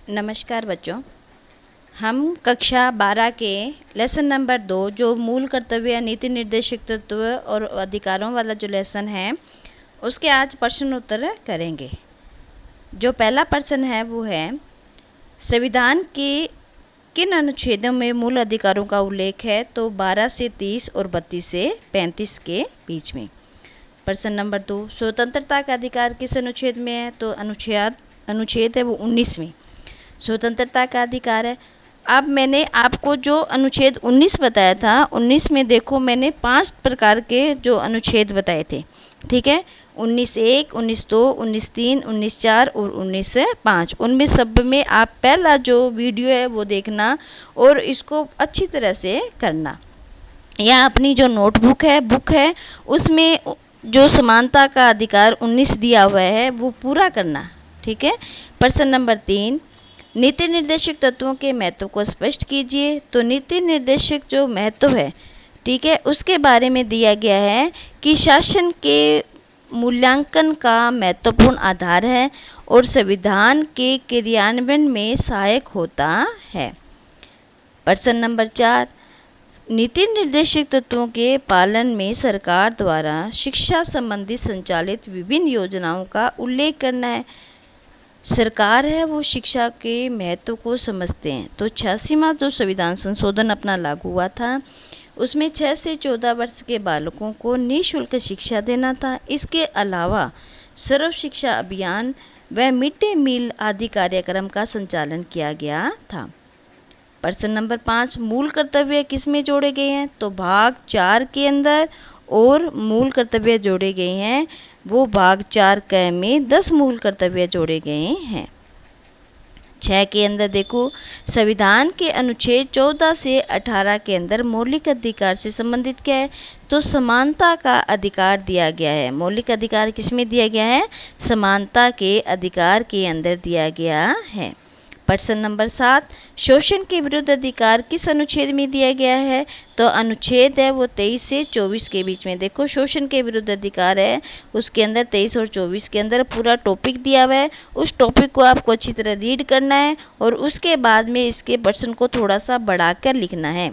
नमस्कार बच्चों। हम कक्षा 12 के लेसन नंबर 2 जो मूल कर्तव्य नीति निर्देशक तत्व और अधिकारों वाला जो लेसन है उसके आज प्रश्न उत्तर करेंगे। जो पहला प्रश्न है वो है, संविधान के किन अनुच्छेदों में मूल अधिकारों का उल्लेख है? तो 12 से 30 और 32 से 35 के बीच में। प्रश्न नंबर 2, स्वतंत्रता का अधिकार किस अनुच्छेद में है? तो अनुच्छेद है वो 19 स्वतंत्रता का अधिकार है। अब मैंने आपको जो अनुच्छेद 19 बताया था, 19 में देखो मैंने 5 प्रकार के जो अनुच्छेद बताए थे, ठीक है। 19(1), 19(2), 19(3), 19(4) और 19(5). उनमें सब में आप पहला जो वीडियो है वो देखना और इसको अच्छी तरह से करना, या अपनी जो नोटबुक है बुक है उसमें जो समानता का अधिकार 19 दिया हुआ है वो पूरा करना, ठीक है। प्रश्न नंबर 3, नीति निर्देशक तत्वों के महत्व को स्पष्ट कीजिए। तो नीति निर्देशक जो महत्व है, ठीक है, उसके बारे में दिया गया है कि शासन के मूल्यांकन का महत्वपूर्ण आधार है और संविधान के क्रियान्वयन में सहायक होता है। प्रश्न नंबर 4, नीति निर्देशक तत्वों के पालन में सरकार द्वारा शिक्षा संबंधी संचालित विभिन्न योजनाओं का उल्लेख करना है। सरकार है वो शिक्षा के महत्व को समझते हैं। तो 86वां जो संविधान संशोधन अपना लागू हुआ था उसमें 6 से 14 वर्ष के बालकों को निःशुल्क शिक्षा देना था। इसके अलावा सर्व शिक्षा अभियान व मिड डे मील आदि कार्यक्रम का संचालन किया गया था। प्रश्न नंबर 5, मूल कर्तव्य किसमें जोड़े गए हैं? तो भाग 4 के अंदर और मूल कर्तव्य जोड़े गए हैं वो भाग 4 क में 10 मूल कर्तव्य जोड़े गए हैं। 6 के अंदर देखो, संविधान के अनुच्छेद 14 से 18 के अंदर मौलिक अधिकार से संबंधित क्या है? तो समानता का अधिकार दिया गया है। मौलिक अधिकार किसमें दिया गया है? समानता के अधिकार के अंदर दिया गया है। प्रश्न नंबर 7, शोषण के विरुद्ध अधिकार किस अनुच्छेद में दिया गया है? तो अनुच्छेद है वो 23 से 24 के बीच में। देखो शोषण के विरुद्ध अधिकार है उसके अंदर 23 और 24 के अंदर पूरा टॉपिक दिया हुआ है। उस टॉपिक को आपको अच्छी तरह रीड करना है और उसके बाद में इसके प्रश्न को थोड़ा सा बढ़ाकर लिखना है,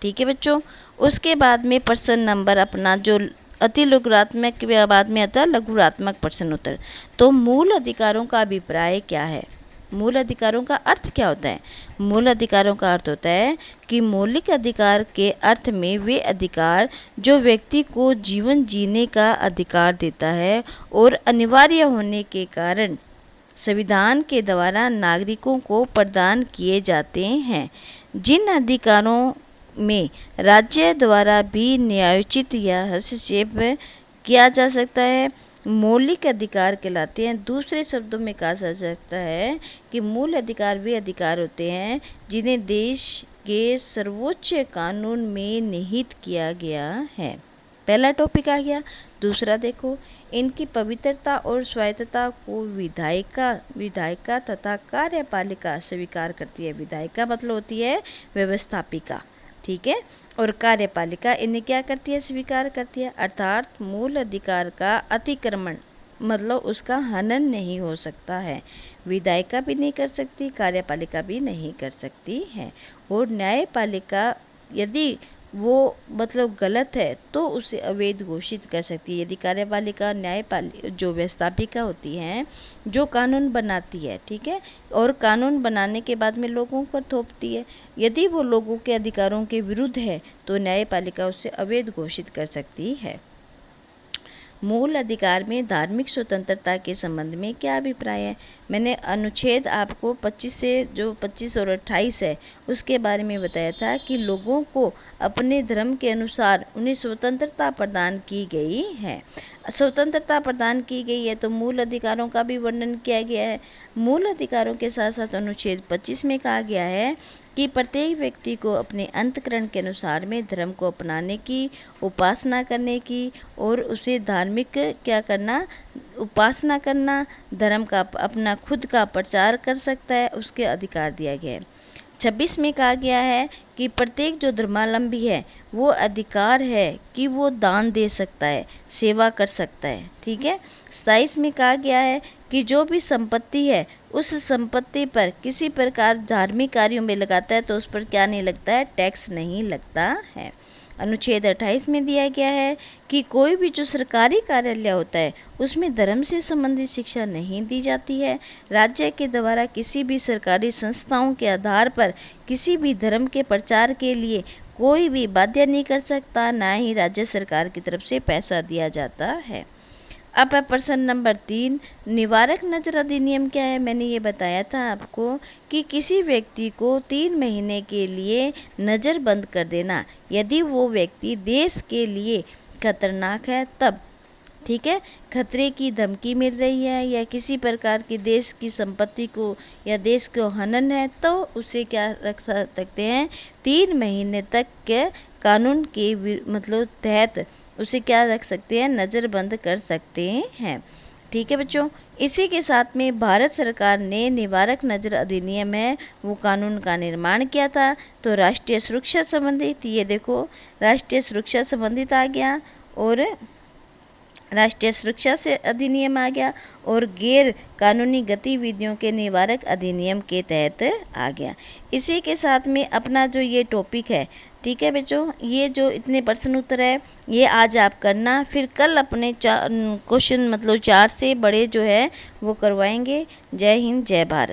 ठीक है बच्चों। उसके बाद में प्रश्न नंबर अपना जो अति लघुरात्मक के बाद में आता है लघुरात्मक प्रश्न उत्तर। तो मूल अधिकारों का अभिप्राय क्या है? मूल अधिकारों का अर्थ क्या होता है? मूल अधिकारों का अर्थ होता है कि मौलिक अधिकार के अर्थ में वे अधिकार जो व्यक्ति को जीवन जीने का अधिकार देता है और अनिवार्य होने के कारण संविधान के द्वारा नागरिकों को प्रदान किए जाते हैं। जिन अधिकारों में राज्य द्वारा भी न्यायोचित या हस्तक्षेप किया जा सकता है मौलिक अधिकार कहलाते हैं। दूसरे शब्दों में कहा जा सकता है कि मूल अधिकार वे अधिकार होते हैं जिन्हें देश के सर्वोच्च कानून में निहित किया गया है। पहला टॉपिक आ गया। दूसरा देखो, इनकी पवित्रता और स्वायत्तता को विधायिका तथा कार्यपालिका स्वीकार करती है। विधायिका मतलब होती है व्यवस्थापिका, ठीक है, और कार्यपालिका इन्हें क्या करती है? स्वीकार करती है। अर्थात मूल अधिकार का अतिक्रमण मतलब उसका हनन नहीं हो सकता है। विधायिका भी नहीं कर सकती, कार्यपालिका भी नहीं कर सकती है। और न्यायपालिका यदि वो मतलब गलत है तो उसे अवैध घोषित कर सकती है। यदि कार्यपालिका जो व्यवस्थापिका होती हैं जो कानून बनाती है, ठीक है, और कानून बनाने के बाद में लोगों पर थोपती है, यदि वो लोगों के अधिकारों के विरुद्ध है तो न्यायपालिका उसे अवैध घोषित कर सकती है। मूल अधिकार में धार्मिक स्वतंत्रता के संबंध में क्या अभिप्राय है? मैंने अनुच्छेद आपको 25 से जो 25 और 28 है उसके बारे में बताया था कि लोगों को अपने धर्म के अनुसार उन्हें स्वतंत्रता प्रदान की गई है। स्वतंत्रता प्रदान की गई है तो मूल अधिकारों का भी वर्णन किया गया है। मूल अधिकारों के साथ साथ अनुच्छेद 25 में कहा गया है कि प्रत्येक व्यक्ति को अपने अंतःकरण के अनुसार में धर्म को अपनाने की, उपासना करने की और उसे धार्मिक क्या करना, उपासना करना, धर्म का अपना खुद का प्रचार कर सकता है, उसके अधिकार दिया गया है। 26 में कहा गया है कि प्रत्येक जो धर्मावलंबी है वो अधिकार है कि वो दान दे सकता है, सेवा कर सकता है, ठीक है। 27 में कहा गया है कि जो भी संपत्ति है उस संपत्ति पर किसी प्रकार धार्मिक कार्यों में लगाता है तो उस पर क्या नहीं लगता है, टैक्स नहीं लगता है। अनुच्छेद 28 में दिया गया है कि कोई भी जो सरकारी कार्यालय होता है उसमें धर्म से संबंधित शिक्षा नहीं दी जाती है। राज्य के द्वारा किसी भी सरकारी संस्थाओं के आधार पर किसी भी धर्म के प्रचार के लिए कोई भी बाध्य नहीं कर सकता, ना ही राज्य सरकार की तरफ से पैसा दिया जाता है। अब है प्रश्न नंबर 3, निवारक नज़र अधिनियम क्या है। मैंने ये बताया था आपको कि किसी व्यक्ति को 3 महीने के लिए नज़र बंद कर देना यदि वो व्यक्ति देश के लिए खतरनाक है तब, ठीक है, खतरे की धमकी मिल रही है या किसी प्रकार की देश की संपत्ति को या देश को हनन है तो उसे क्या रख सकते हैं, 3 महीने तक के कानून के मतलब तहत उसे क्या रख सकते हैं, नज़रबंद कर सकते हैं। ठीक है बच्चों, इसी के साथ में भारत सरकार ने निवारक नज़र अधिनियम है वो कानून का निर्माण किया था। तो राष्ट्रीय सुरक्षा संबंधित, ये देखो राष्ट्रीय सुरक्षा संबंधित आ गया और राष्ट्रीय सुरक्षा से अधिनियम आ गया और गैर कानूनी गतिविधियों के निवारक अधिनियम के तहत आ गया। इसी के साथ में अपना जो ये टॉपिक है, ठीक है बच्चों, ये जो इतने प्रश्न उत्तर है ये आज आप करना, फिर कल अपने क्वेश्चन मतलब 4 से बड़े जो है वो करवाएंगे। जय हिंद, जय भारत।